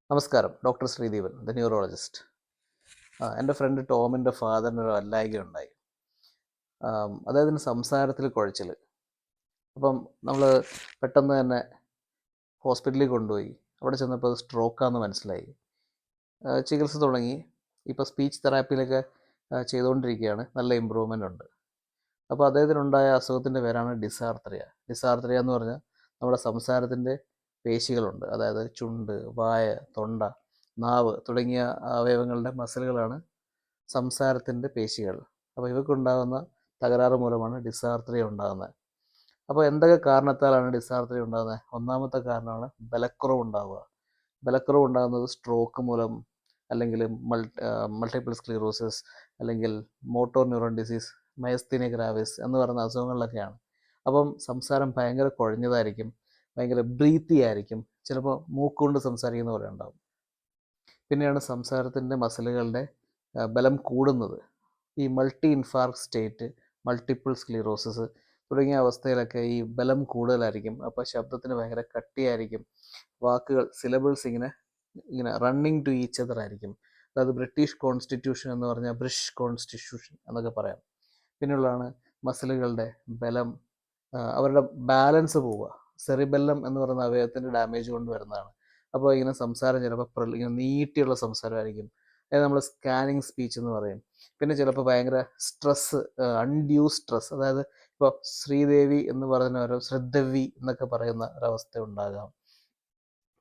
നമസ്കാരം, doctor ശ്രീദീപൻ, the neurologist. എൻ്റെ front ടോമിൻ്റെ ഫാദറിന് ഒരു വല്ലായ്ക ഉണ്ടായി. അദ്ദേഹത്തിന് സംസാരത്തിൽ കുഴച്ചിൽ. അപ്പം നമ്മൾ പെട്ടെന്ന് തന്നെ ഹോസ്പിറ്റലിൽ കൊണ്ടുപോയി. അവിടെ ചെന്നപ്പോൾ അത് സ്ട്രോക്കാന്ന് മനസ്സിലായി. ചികിത്സ തുടങ്ങി. ഇപ്പോൾ സ്പീച്ച് തെറാപ്പിയിലൊക്കെ ചെയ്തുകൊണ്ടിരിക്കുകയാണ്. നല്ല ഇമ്പ്രൂവ്മെൻ്റ് ഉണ്ട്. അപ്പോൾ അദ്ദേഹത്തിനുണ്ടായ അസുഖത്തിൻ്റെ പേരാണ് ഡിസാർത്രിയ. ഡിസാർത്രിയ എന്ന് പറഞ്ഞാൽ നമ്മുടെ സംസാരത്തിൻ്റെ പേശികളുണ്ട്. അതായത് ചുണ്ട്, വായ, തൊണ്ട, നാവ് തുടങ്ങിയ അവയവങ്ങളുടെ മസിലുകളാണ് സംസാരത്തിൻ്റെ പേശികൾ. അപ്പോൾ ഇവയ്ക്കുണ്ടാകുന്ന തകരാറ് മൂലമാണ് ഡിസാർത്രിയ ഉണ്ടാകുന്നത്. അപ്പോൾ എന്തൊക്കെ കാരണത്താലാണ് ഡിസാർത്രിയ ഉണ്ടാകുന്നത്? ഒന്നാമത്തെ കാരണമാണ് ബലക്കുറവ് ഉണ്ടാവുക. ബലക്കുറവ് ഉണ്ടാകുന്നത് സ്ട്രോക്ക് മൂലം, അല്ലെങ്കിൽ മൾട്ടിപ്പിൾ സ്ക്ലീറോസിസ്, അല്ലെങ്കിൽ motor neuron disease, myasthenia gravis എന്ന് പറയുന്ന അസുഖങ്ങളിലൊക്കെയാണ്. അപ്പം സംസാരം ഭയങ്കര കുഴഞ്ഞതായിരിക്കും, ഭയങ്കര ബ്രീത്തി ആയിരിക്കും, ചിലപ്പോൾ മൂക്കുകൊണ്ട് സംസാരിക്കുന്ന പോലെ ഉണ്ടാകും. പിന്നെയാണ് സംസാരത്തിൻ്റെ മസിലുകളുടെ ബലം കൂടുന്നത്. ഈ മൾട്ടി ഇൻഫാർക്ട് സ്റ്റേറ്റ്, മൾട്ടിപ്പിൾ സ്ക്ലീറോസിസ് തുടങ്ങിയ അവസ്ഥയിലൊക്കെ ഈ ബലം കൂടുതലായിരിക്കും. അപ്പോൾ ശബ്ദത്തിന് ഭയങ്കര കട്ടിയായിരിക്കും. വാക്കുകൾ, സിലബിൾസ് ഇങ്ങനെ റണ്ണിങ് ടു ഈച്ച് അതർ ആയിരിക്കും. അതായത് ബ്രിട്ടീഷ് കോൺസ്റ്റിറ്റ്യൂഷൻ എന്ന് പറഞ്ഞാൽ ബ്രിഷ് കോൺസ്റ്റിറ്റ്യൂഷൻ എന്നൊക്കെ പറയാം. പിന്നെയുള്ളതാണ് മസിലുകളുടെ ബലം, അവരുടെ ബാലൻസ് പോവുക. സെറിബെല്ലം എന്ന് പറയുന്ന അവയവത്തിൻ്റെ ഡാമേജ് കൊണ്ട് വരുന്നതാണ്. അപ്പോൾ ഇങ്ങനെ സംസാരം ചിലപ്പോൾ ഇങ്ങനെ നീട്ടിയുള്ള സംസാരമായിരിക്കും. അതായത് നമ്മൾ സ്കാനിങ് സ്പീച്ച് എന്ന് പറയും. പിന്നെ ചിലപ്പോൾ ഭയങ്കര സ്ട്രെസ്സ്, അൺഡ്യൂ സ്ട്രെസ്, അതായത് ഇപ്പോൾ ശ്രീദേവി എന്ന് പറയുന്ന ഒരു ശ്രദ്ധവി എന്നൊക്കെ പറയുന്ന ഒരവസ്ഥ ഉണ്ടാകാം.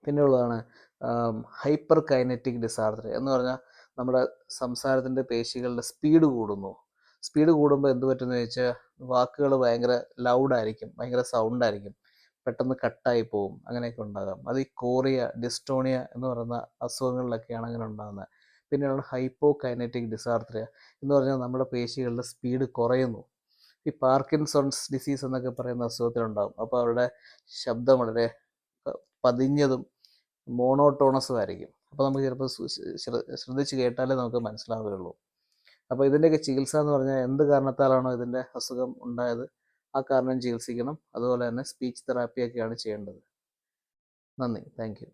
പിന്നെയുള്ളതാണ് ഹൈപ്പർ കൈനറ്റിക് ഡിസാർഡർ എന്ന് പറഞ്ഞാൽ നമ്മുടെ സംസാരത്തിൻ്റെ പേശികളുടെ സ്പീഡ് കൂടുന്നു. സ്പീഡ് കൂടുമ്പോൾ എന്ത് പറ്റുമെന്ന് ചോദിച്ചാൽ വാക്കുകൾ ഭയങ്കര ലൗഡായിരിക്കും, ഭയങ്കര സൗണ്ടായിരിക്കും, പെട്ടെന്ന് കട്ടായി പോകും, അങ്ങനെയൊക്കെ ഉണ്ടാകാം. അത് ഈ കോറിയ, ഡിസ്റ്റോണിയ എന്ന് പറയുന്ന അസുഖങ്ങളിലൊക്കെയാണ് അങ്ങനെ ഉണ്ടാകുന്നത്. പിന്നെയാണ് ഹൈപ്പോ കൈനറ്റിക് ഡിസാർഡ്രിയ എന്ന് പറഞ്ഞാൽ നമ്മുടെ പേശികളുടെ സ്പീഡ് കുറയുന്നു. ഈ പാർക്കിൻസൺസ് ഡിസീസ് എന്നൊക്കെ പറയുന്ന അസുഖത്തിലുണ്ടാകും. അപ്പോൾ അവരുടെ ശബ്ദം വളരെ പതിഞ്ഞതും മോണോട്ടോണസും ആയിരിക്കും. അപ്പോൾ നമുക്ക് ചിലപ്പോൾ ശ്രദ്ധിച്ച് കേട്ടാലേ നമുക്ക് മനസ്സിലാവുകയുള്ളൂ. അപ്പോൾ ഇതിൻ്റെയൊക്കെ ചികിത്സ എന്ന് പറഞ്ഞാൽ എന്ത് കാരണത്താലാണോ ഇതിൻ്റെ അസുഖം ഉണ്ടായത് ആ കാരണം ചികിത്സിക്കണം. അതുപോലെ തന്നെ സ്പീച്ച് തെറാപ്പിയൊക്കെയാണ് ചെയ്യേണ്ടത്. നന്ദി, താങ്ക് യു.